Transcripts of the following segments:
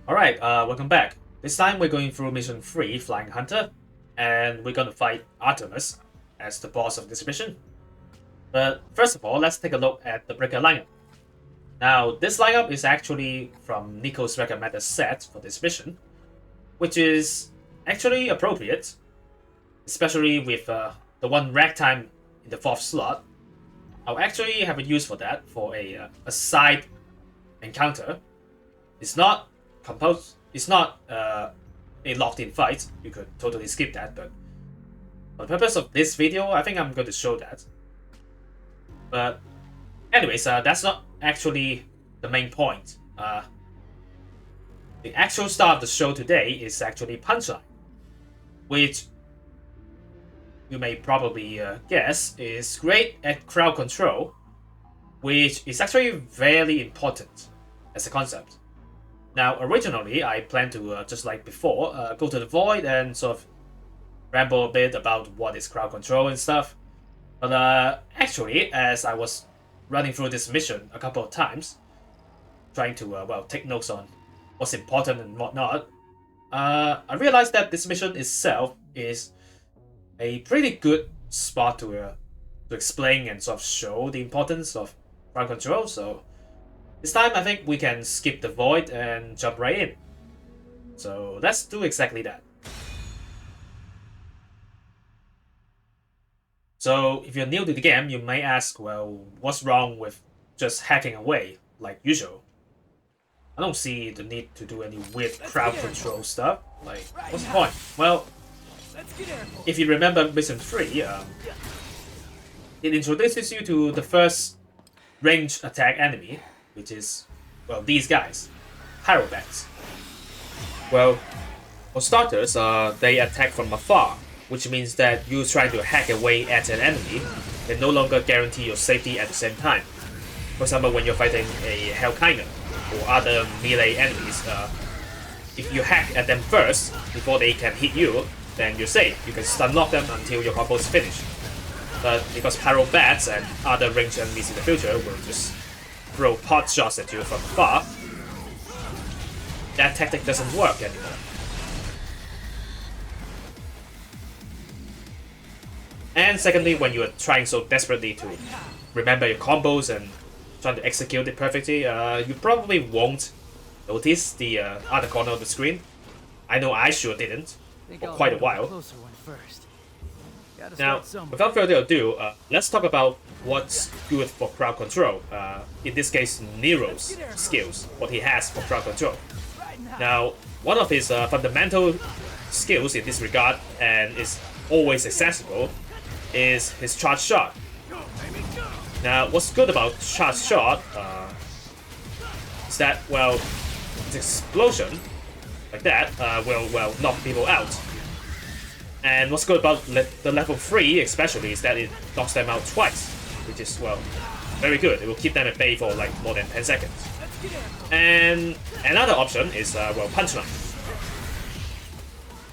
Alright, welcome back. This time we're going through Mission 3, Flying Hunter, and we're gonna fight Artemis as the boss of this mission. But first of all, let's take a look at the breaker lineup. Now, this lineup is actually from Nico's recommended set for this mission, which is actually appropriate, especially with the one ragtime in the 4th slot. I'll actually have a use for that for a side encounter. It's not it's not a locked-in fight. You could totally skip that, but for the purpose of this video, I think I'm going to show that. But anyways, that's not actually the main point. The actual star of the show today is actually Punchline, which you may probably guess is great at crowd control, which is actually very important as a concept. Now, originally, I planned to, just like before, go to the void and sort of ramble a bit about what is crowd control and stuff. But actually, as I was running through this mission a couple of times, trying to, well, take notes on what's important and whatnot, I realized that this mission itself is a pretty good spot to explain and sort of show the importance of crowd control, so this time I think we can skip the void and jump right in. So let's do exactly that. So if you're new to the game, you may ask, well, what's wrong with just hacking away like usual? I don't see the need to do any weird crowd control stuff. Like, what's the point? Well, if you remember Mission 3, it introduces you to the first ranged attack enemy, which is, well, these guys, Pyrobats. Well, for starters, they attack from afar, which means that you trying to hack away at an enemy can no longer guarantee your safety at the same time. For example, when you're fighting a Hellkiner or other melee enemies, if you hack at them first before they can hit you, then you're safe. You can stun lock them until your combo is finished. But because Pyrobats and other ranged enemies in the future will just throw pot shots at you from afar, that tactic doesn't work anymore. And secondly, when you are trying so desperately to remember your combos and trying to execute it perfectly, you probably won't notice the other corner of the screen. I know I sure didn't for quite a while. Now, without further ado, let's talk about what's good for crowd control. In this case, Nero's skills, what he has for crowd control. Now, one of his fundamental skills in this regard, and is always accessible, is his charge shot. Now, what's good about charge shot is that, well, its explosion, like that, will, well, knock people out. And what's good about the level 3 especially is that it knocks them out twice, which is, well, very good. It will keep them at bay for like more than 10 seconds. And another option is, well, Punchline,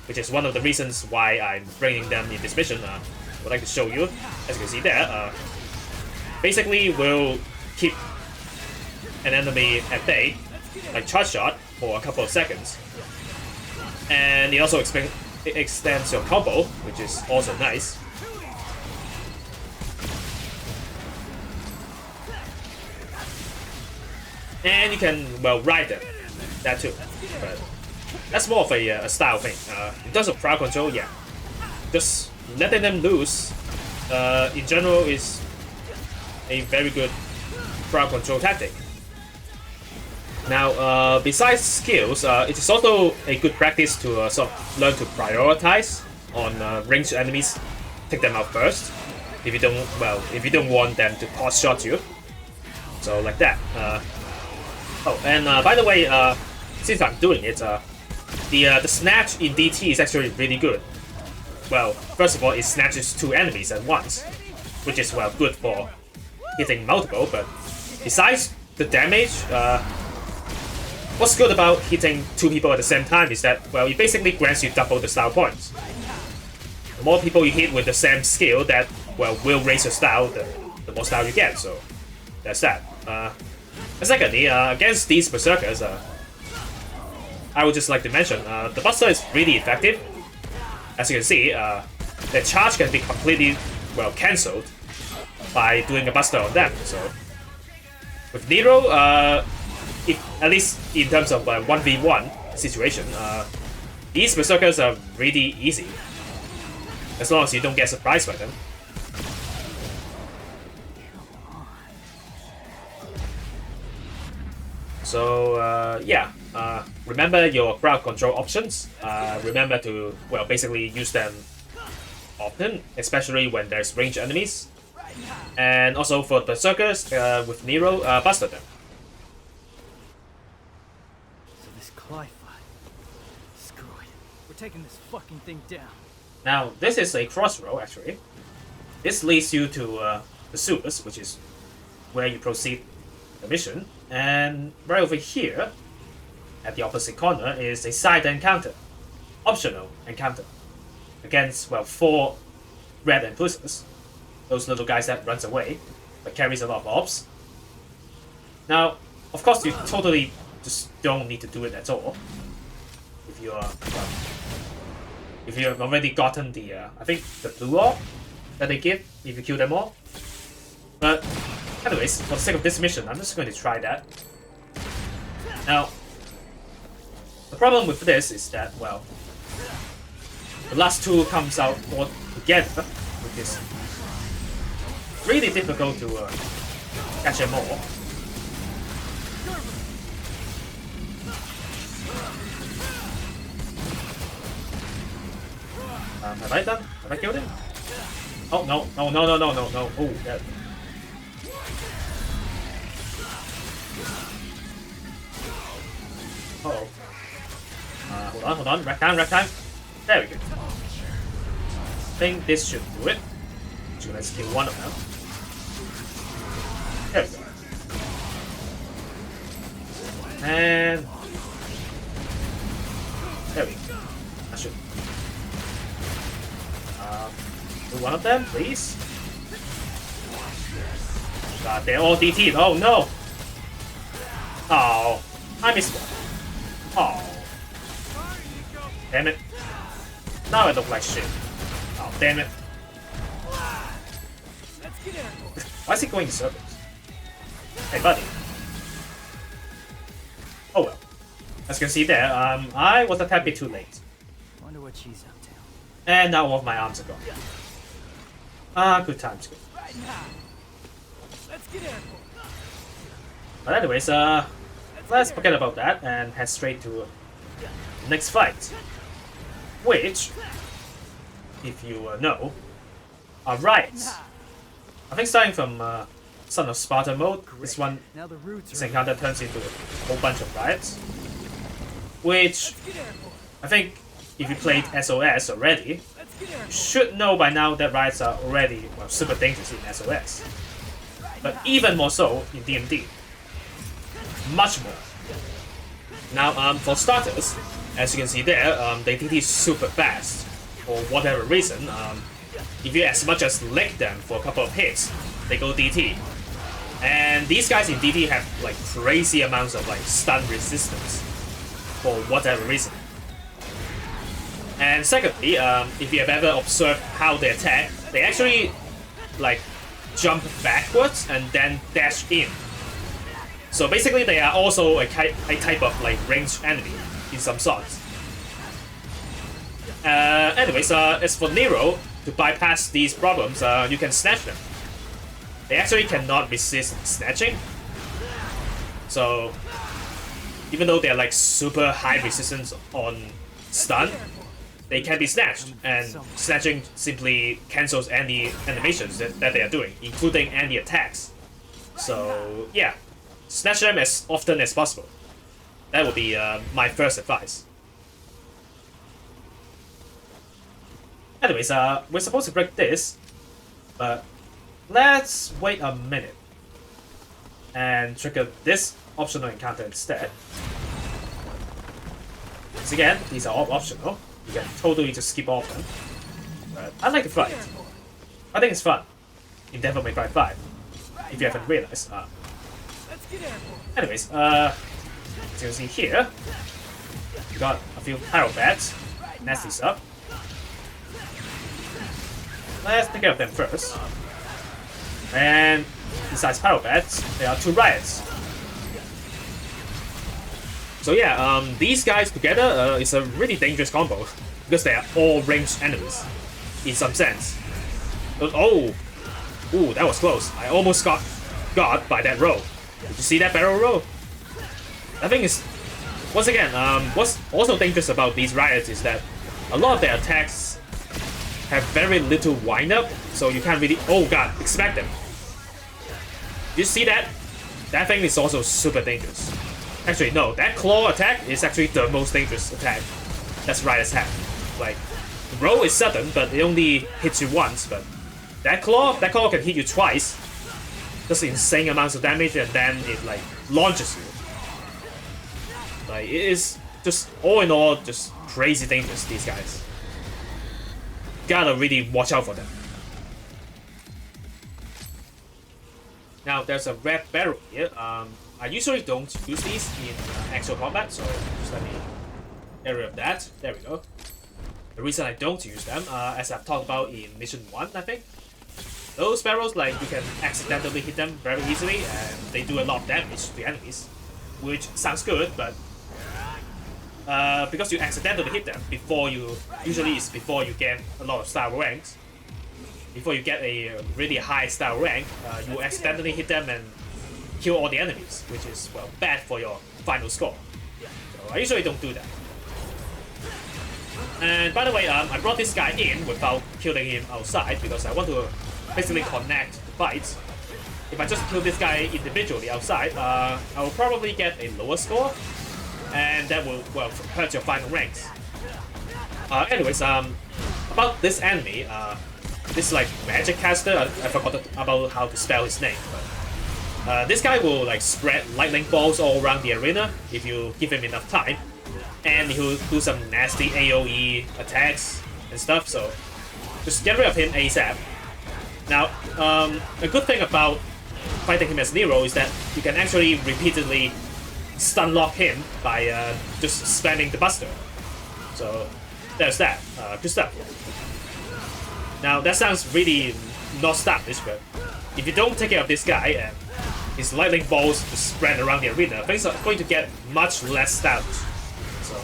which is one of the reasons why I'm bringing them in this mission. I would like to show you, as you can see there, basically will keep an enemy at bay, like charge shot, for a couple of seconds. And it also it extends your combo, which is also nice. And you can, well, ride them, that too. But that's more of a style thing. In terms of crowd control, yeah, just letting them loose, in general, is a very good crowd control tactic. Now, besides skills, it is also a good practice to sort of learn to prioritize on ranged enemies. Take them out first, if you don't, well, if you don't want them to pot shot you. So like that. Oh, and by the way, since I'm doing it, the snatch in DT is actually really good. Well, first of all, it snatches 2 enemies at once, which is, well, good for hitting multiple. But besides the damage, what's good about hitting 2 people at the same time is that, well, it basically grants you double the style points. The more people you hit with the same skill, that, well, will raise your style, the more style you get. So that's that. And secondly, against these berserkers, I would just like to mention, the Buster is really effective. As you can see, the charge can be completely, well, cancelled by doing a Buster on them. So with Nero, at least in terms of 1v1 situation, these Berserkers are really easy. As long as you don't get surprised by them. So yeah, remember your crowd control options. Remember to, well, basically use them often, especially when there's ranged enemies. And also for Berserkers, with Nero, Buster them. So this Cly fight. Screw it. We're taking this fucking thing down. Now, this is a crossroad, actually. This leads you to the sewers, which is where you proceed the mission. And right over here, at the opposite corner, is a side encounter. Optional encounter. Against, well, 4 red Empusas. Those little guys that runs away, but carries a lot of orbs. Now, of course, you totally just don't need to do it at all. If you are... if you have already gotten the, I think, the blue orb that they give if you kill them all. But, anyways, for the sake of this mission, I'm just going to try that. Now, the problem with this is that, well, the last 2 comes out all together, which is really difficult to catch them all. Have I done? Have I killed him? Oh, no. Oh, no. Oh, that. Uh-oh. Hold on. Rack time. There we go. I think this should do it. So let's kill one of them. There we go. And... there we go. I should... do one of them, please. God, they're all DT'd. Oh no! Oh, I missed one. Oh. Damn it. Now I look like shit. Oh, damn it. Why is he going in circles? Hey, buddy. Oh well. As you can see there, I was a tad bit too late. Wonder what she's up to. And now all of my arms are gone. Good times, good. But anyways, let's forget about that and head straight to the next fight. Which, if you know, are Riots. I think starting from Son of Sparta mode, this encounter turns into a whole bunch of Riots. Which, I think, if you played SOS already, you should know by now that Riots are already, well, super dangerous in SOS. But even more so in DMD. Much more. Now, for starters, as you can see there, they DT super fast. For whatever reason, if you as much as lick them for a couple of hits, they go DT. And these guys in DT have like crazy amounts of like stun resistance for whatever reason. And secondly, if you have ever observed how they attack, they actually like jump backwards and then dash in. So basically, they are also a type of like ranged enemy in some sorts. Anyways, as for Nero, to bypass these problems, you can snatch them. They actually cannot resist snatching. So even though they're like super high resistance on stun, they can be snatched, and snatching simply cancels any animations that they are doing, including any attacks. So yeah, snatch them as often as possible. That would be my first advice. Anyways, we're supposed to break this, but let's wait a minute and trigger this optional encounter instead. Once again, these are all optional. You can totally just skip all of them. But I like the fight. I think it's fun in Devil May Cry 5, if you haven't realized. Anyways, as you can see here, got a few Pyro Bats. Nasty stuff. Let's take care of them first. And besides Pyro Bats, there are 2 Riots. So yeah, these guys together is a really dangerous combo because they are all ranged enemies in some sense. Oh, ooh, that was close. I almost got by that roll. Did you see that barrel roll? I think it's once again. What's also dangerous about these Riots is that a lot of their attacks have very little windup, so you can't really. Oh god, expect them. You see that? That thing is also super dangerous. Actually, no, that claw attack is actually the most dangerous attack that's Riots have. Like, the roll is sudden, but it only hits you once, but that claw can hit you twice. Just insane amounts of damage, and then it, like, launches you. Like, it is just, all in all, just crazy dangerous, these guys. Gotta really watch out for them. Now, there's a red barrel here. I usually don't use these in actual combat, so just let me get rid of that. There we go. The reason I don't use them, as I've talked about in Mission 1, I think, those barrels, like, you can accidentally hit them very easily, and they do a lot of damage to the enemies, which sounds good, but because you accidentally hit them usually it's before you get a lot of star ranks. Before you get a really high star rank, you accidentally hit them and kill all the enemies, which is, well, bad for your final score. So I usually don't do that. And by the way, I brought this guy in without killing him outside because I want to basically connect the fights. If I just kill this guy individually outside, I will probably get a lower score, and that will, well, hurt your final ranks. Anyways, about this enemy, this like magic caster, I forgot about how to spell his name, but this guy will like spread lightning balls all around the arena if you give him enough time, and he'll do some nasty AoE attacks and stuff, so just get rid of him ASAP. Now, a good thing about fighting him as Nero is that you can actually repeatedly stun lock him by just spamming the Buster. So there's that. Good stuff. Now that sounds really not stylish, but if you don't take care of this guy and his lightning balls just spread around the arena, things are going to get much less stylish. So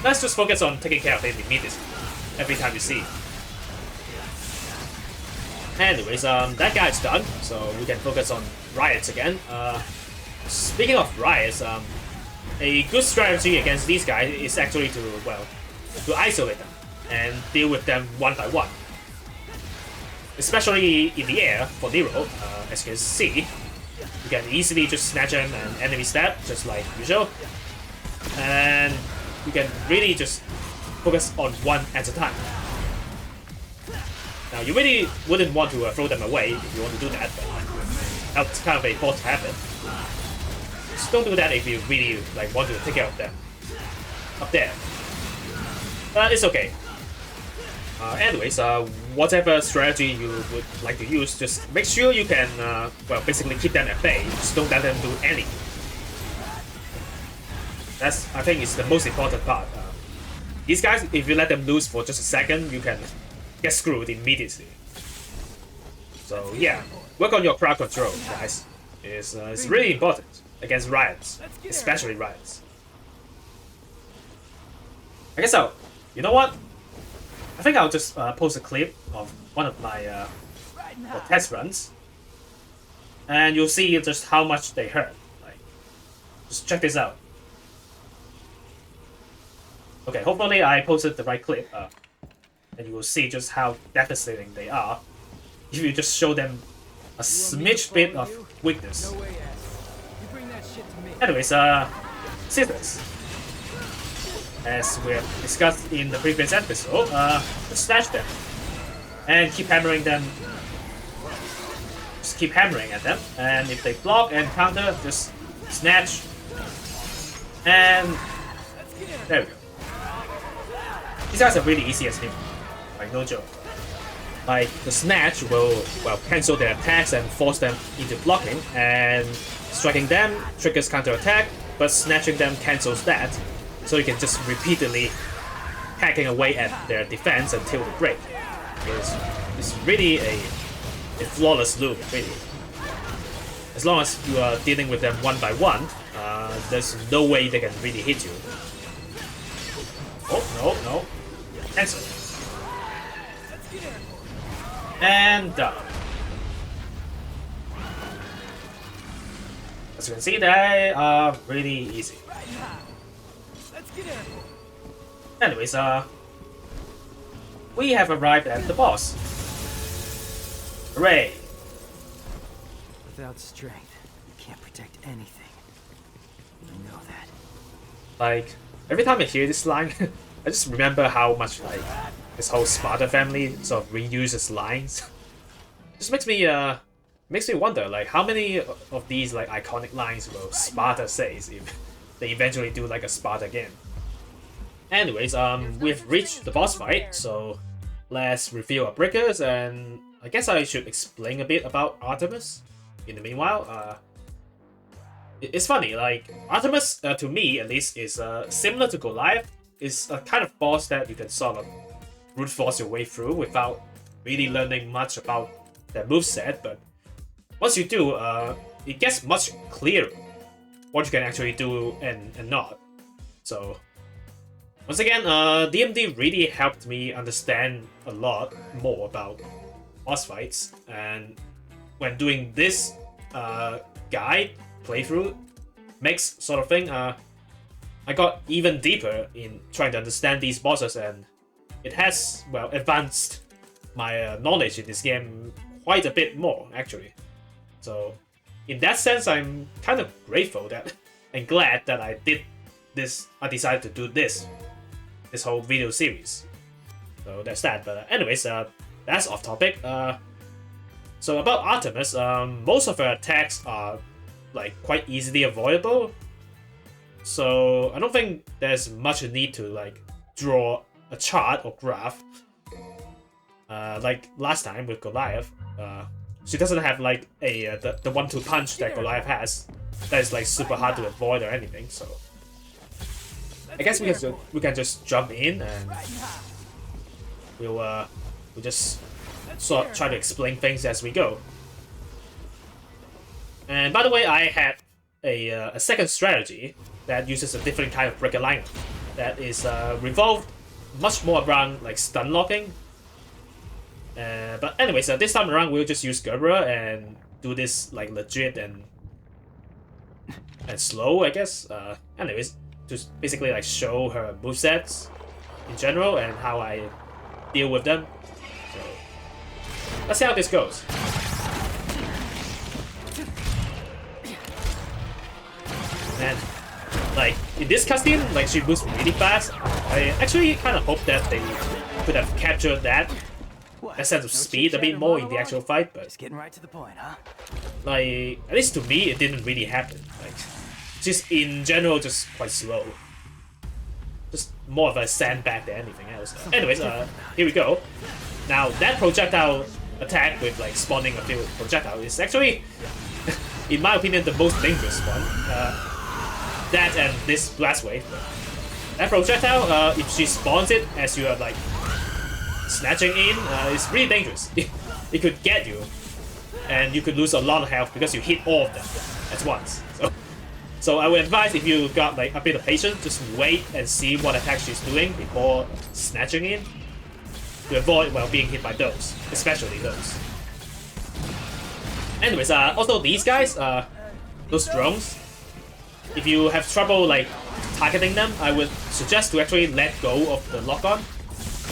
let's just focus on taking care of him immediately, every time you see him. Anyways, that guy's done, so we can focus on Riots again. Speaking of Riots, a good strategy against these guys is actually to, well, to isolate them and deal with them one by one. Especially in the air for Nero, as you can see, you can easily just snatch him and enemy stab, just like usual. And you can really just focus on one at a time. Now, you really wouldn't want to throw them away if you want to do that, but that's kind of a forced habit. Just don't do that if you really like want to take care of them up there. But it's okay. Anyways, whatever strategy you would like to use, just make sure you can, well, basically keep them at bay. Just don't let them do anything. That's, I think, is the most important part. These guys, if you let them loose for just a second, you can get screwed immediately. So yeah, work on your crowd control, guys. It's really important against Riots, especially Riots. I guess so. You know what? I think I'll just post a clip of one of my test runs, and you'll see just how much they hurt. Like, just check this out. Okay, hopefully I posted the right clip, and you will see just how devastating they are if you just show them a smidge bit of weakness. Anyways, scissors. As we have discussed in the previous episode, just snatch them and keep hammering them. Just keep hammering at them, and if they block and counter, just snatch. And there we go. These guys are really easy as him, like no joke. Like the snatch will, well, cancel their attacks and force them into blocking, and striking them triggers counter attack, but snatching them cancels that. so you can just repeatedly hacking away at their defense until they break. It's really a flawless loop, really. As long as you are dealing with them one by one, there's no way they can really hit you. Oh, no. Cancel. And done. As you can see, they are really easy. Anyways, we have arrived at the boss. Hooray! Without strength, you can't protect anything. You know that. Like, every time I hear this line, I just remember how much, like, this whole Sparta family sort of reuses lines. Just makes me wonder, like, how many of these, like, iconic lines will Sparta says if they eventually do, like, a Sparta game. Anyways, we've reached the boss fight, so let's review our breakers, and I guess I should explain a bit about Artemis. In the meanwhile, it's funny, like, Artemis, to me at least, is similar to Goliath. It's a kind of boss that you can sort of brute force your way through without really learning much about their moveset, but once you do, it gets much clearer what you can actually do and not. So, once again, DMD really helped me understand a lot more about boss fights, and when doing this guide playthrough mix sort of thing, I got even deeper in trying to understand these bosses, and it has, well, advanced my knowledge in this game quite a bit more, actually. So, in that sense, I'm kind of grateful that and glad that I did this. I decided to do this whole video series. So that's that. But anyways, that's off topic. So about Artemis, most of her attacks are like quite easily avoidable. So I don't think there's much need to like draw a chart or graph. Like last time with Goliath, she doesn't have like a the 1-2 punch that Goliath has. That is like super hard to avoid or anything. So I guess we can just jump in and we'll just sort of try to explain things as we go. And by the way, I had a second strategy that uses a different kind of breaker lineup that is revolved much more around like stun locking. But anyways, this time around we'll just use Gerbera and do this like legit and slow, I guess. Anyways, just basically like show her movesets in general and how I deal with them. So let's see how this goes. And like in this cutscene, like she moves really fast. I actually kind of hope that they could have captured that sense of speed a bit more in the actual fight, but just getting right to the point, huh? Like at least to me, it didn't really happen. Like just in general, just quite slow. Just more of a sandbag than anything else. Anyways, here we go. Now that projectile attack with like spawning a few projectile is actually, in my opinion, the most dangerous one. That and this blast wave. That projectile, if she spawns it as you are like snatching in, it's really dangerous. It could get you, and you could lose a lot of health because you hit all of them at once. So I would advise, if you got like a bit of patience, just wait and see what attack she's doing before snatching in, to avoid being hit by those, especially those. Anyways, also these guys, those drones, if you have trouble like targeting them, I would suggest to actually let go of the lock-on,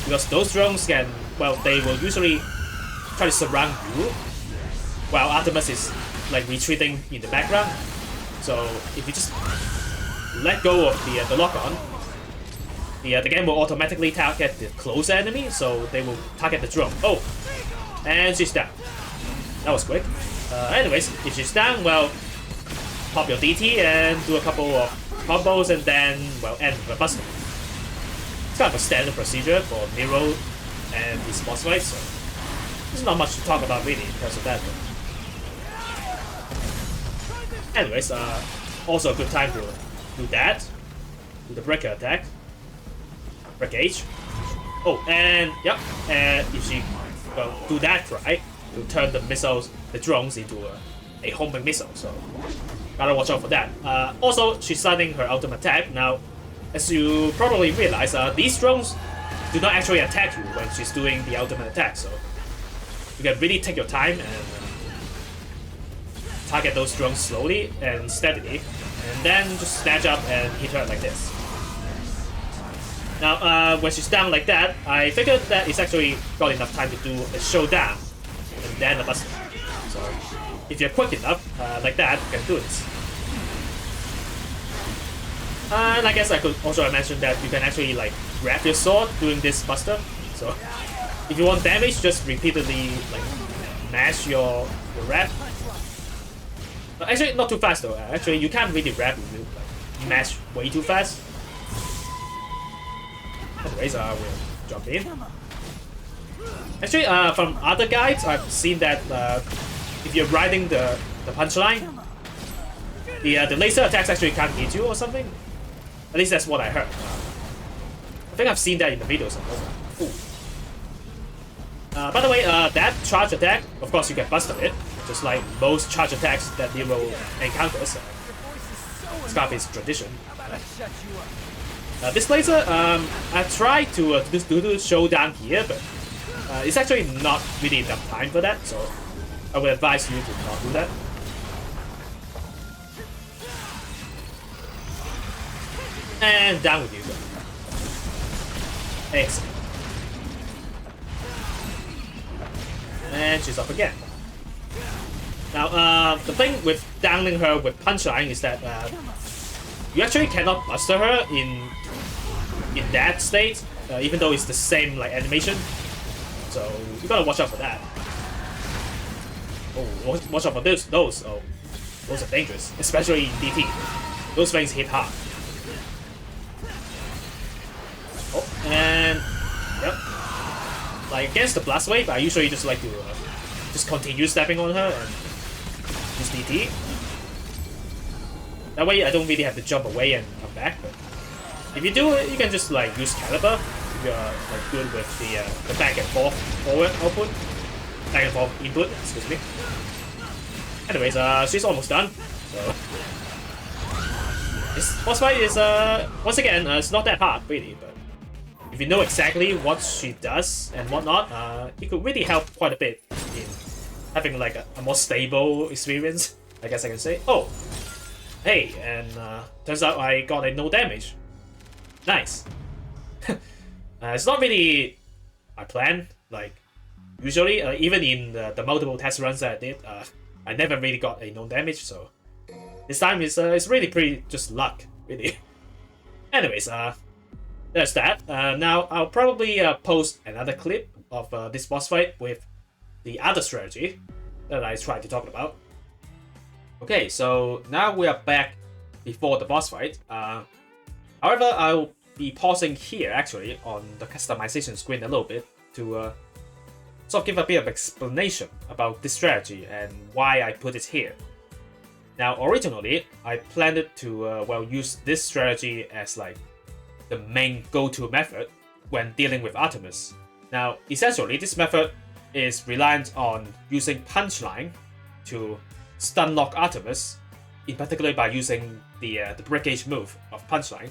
because those drones can, they will usually try to surround you while Artemis is like retreating in the background. So if you just let go of the lock-on, the game will automatically target the closer enemy, so they will target the drone. Oh, and she's down. That was quick. Anyways, if she's down, pop your DT and do a couple of combos, and then end with a buster. It's kind of a standard procedure for Nero and his boss fights, so there's not much to talk about really in terms of that. Anyways, also a good time to do that. do the breaker attack. Breakage. Oh, and yep, and if she do that right, to turn the missiles, the drones into a homing missile. So gotta watch out for that. Also, she's starting her ultimate attack now. As you probably realize, these drones do not actually attack you when she's doing the ultimate attack. So you can really take your time and target those drones slowly and steadily, and then just snatch up and hit her like this. Now, when she's down like that, I figured that it's actually got enough time to do a showdown and then a buster. So if you're quick enough, like that, you can do it. And I guess I could also mention that you can actually like grab your sword doing this buster. So if you want damage, just repeatedly like mash your wrap. Actually, not too fast though. Actually, you can't really wrap if you like mash way too fast. Anyways, we'll jump in. Actually, from other guides, I've seen that if you're riding the punchline, the laser attacks actually can't hit you or something. At least that's what I heard. I think I've seen that in the videos. By the way, that charge attack, of course, you can buster it, just like most charge attacks that Nero encounters. Scarface tradition. This laser, I tried to do the showdown here, but it's actually not really enough time for that, so I would advise you to not do that. And down with you. Excellent. And she's up again. Now, the thing with downing her with punchline is that you actually cannot buster her in that state, even though it's the same like animation. So you gotta watch out for that. Oh, watch out for those. Oh, those are dangerous, especially in DT. Those things hit hard. Oh, and yep. Like against the blast wave, I usually just like to just continue stepping on her and use DT. That way I don't really have to jump away and come back. But if you do it, you can just like use caliber if you're like good with the back and forth forward output, back and forth input. Excuse me. Anyways, she's almost done. So this boss fight is once again it's not that hard really, but if you know exactly what she does and whatnot, it could really help quite a bit in having like a more stable experience, I guess I can say. Oh, hey, and turns out I got a no damage. Nice. It's not really my plan. Like usually, even in the multiple test runs that I did, I never really got a no damage. So this time it's really pretty just luck, really. Anyways, there's that. Now I'll probably post another clip of this boss fight with the other strategy that I tried to talk about. Okay, so now we are back before the boss fight. However, I'll be pausing here actually on the customization screen a little bit to sort of give a bit of explanation about this strategy and why I put it here. Now, originally, I planned to use this strategy as like the main go-to method when dealing with Artemis. Now, essentially, this method is reliant on using punchline to stun lock Artemis, in particular by using the breakage move of punchline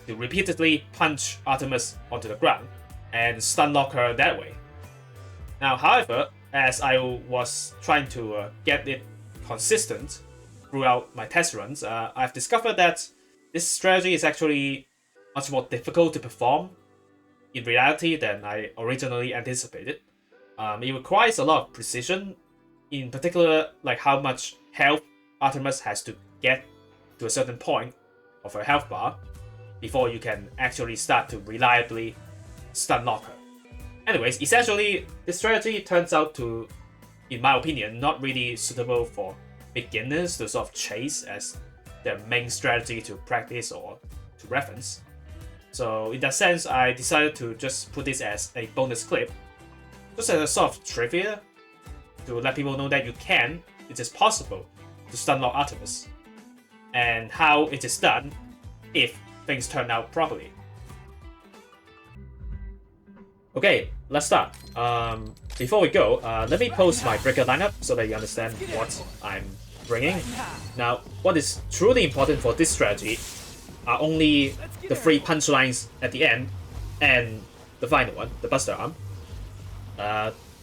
to repeatedly punch Artemis onto the ground and stun lock her that way. Now, however, as I was trying to get it consistent throughout my test runs, I've discovered that this strategy is actually much more difficult to perform in reality than I originally anticipated. It requires a lot of precision, in particular like how much health Artemis has to get to a certain point of her health bar before you can actually start to reliably stun lock her. Anyways, essentially this strategy turns out to, in my opinion, not really suitable for beginners to sort of chase as their main strategy to practice or to reference. So in that sense, I decided to just put this as a bonus clip, just as a sort of trivia, to let people know that it is possible to stun lock Artemis, and how it is done if things turn out properly. Okay, let's start. Before we go, let me post my breaker lineup so that you understand what I'm bringing. Now, what is truly important for this strategy are only the 3 punchlines at the end and the final one, the Buster Arm.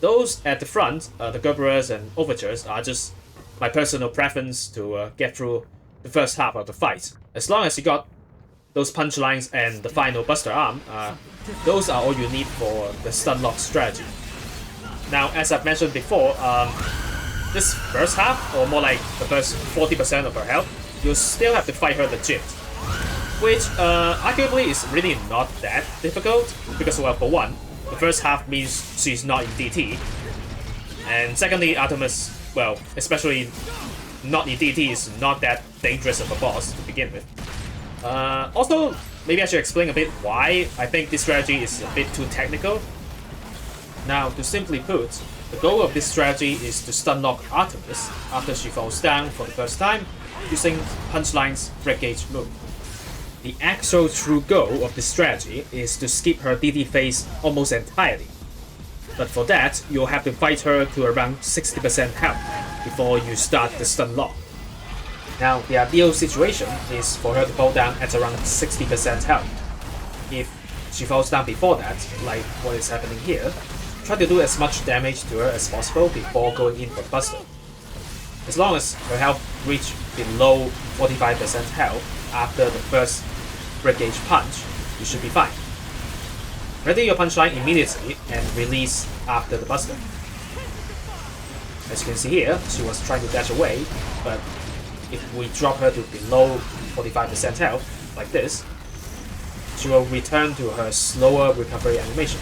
Those at the front, the Gerberers and Overtures, are just my personal preference to get through the first half of the fight. As long as you got those punchlines and the final Buster Arm, those are all you need for the stun lock strategy. Now, as I've mentioned before, this first half, or more like the first 40% of her health, you'll still have to fight her legit. Which, arguably, is really not that difficult, because, well, for one, the first half means she's not in DT. And secondly, Artemis, well, especially not in DT, is not that dangerous of a boss to begin with. Also, maybe I should explain a bit why I think this strategy is a bit too technical. Now, to simply put, the goal of this strategy is to stun lock Artemis after she falls down for the first time using Punchline's breakage move. The actual true goal of this strategy is to skip her DT phase almost entirely. But for that, you'll have to fight her to around 60% health before you start the stun lock. Now, the ideal situation is for her to fall down at around 60% health. If she falls down before that, like what is happening here, try to do as much damage to her as possible before going in for the Buster. As long as her health reaches below 45% health after the first breakage punch, you should be fine. Ready your punchline immediately and release after the Buster. As you can see here, she was trying to dash away, but if we drop her to below 45% health, like this, she will return to her slower recovery animation.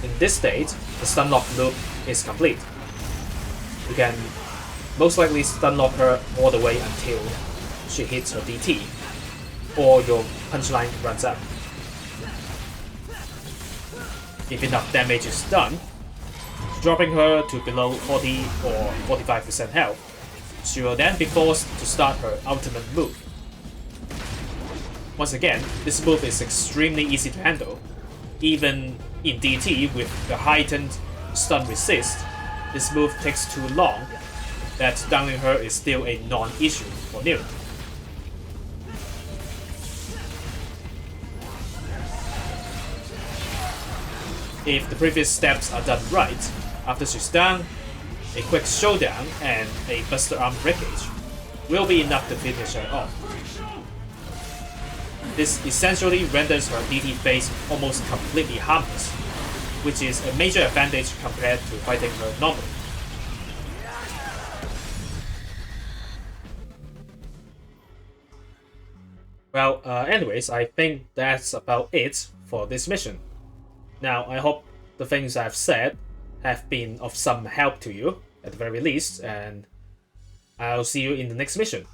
In this state, the stun lock loop is complete. You can most likely stun lock her all the way until she hits her DT, or your punchline runs out. If enough damage is done, dropping her to below 40 or 45% health, she will then be forced to start her ultimate move. Once again, this move is extremely easy to handle. Even in DT with the heightened stun resist, this move takes too long that downing her is still a non-issue for Nero. If the previous steps are done right, after she's down, a quick showdown and a Buster Arm breakage will be enough to finish her off. This essentially renders her DT phase almost completely harmless, which is a major advantage compared to fighting her normally. Well, anyways, I think that's about it for this mission. Now, I hope the things I've said have been of some help to you, at the very least, and I'll see you in the next mission.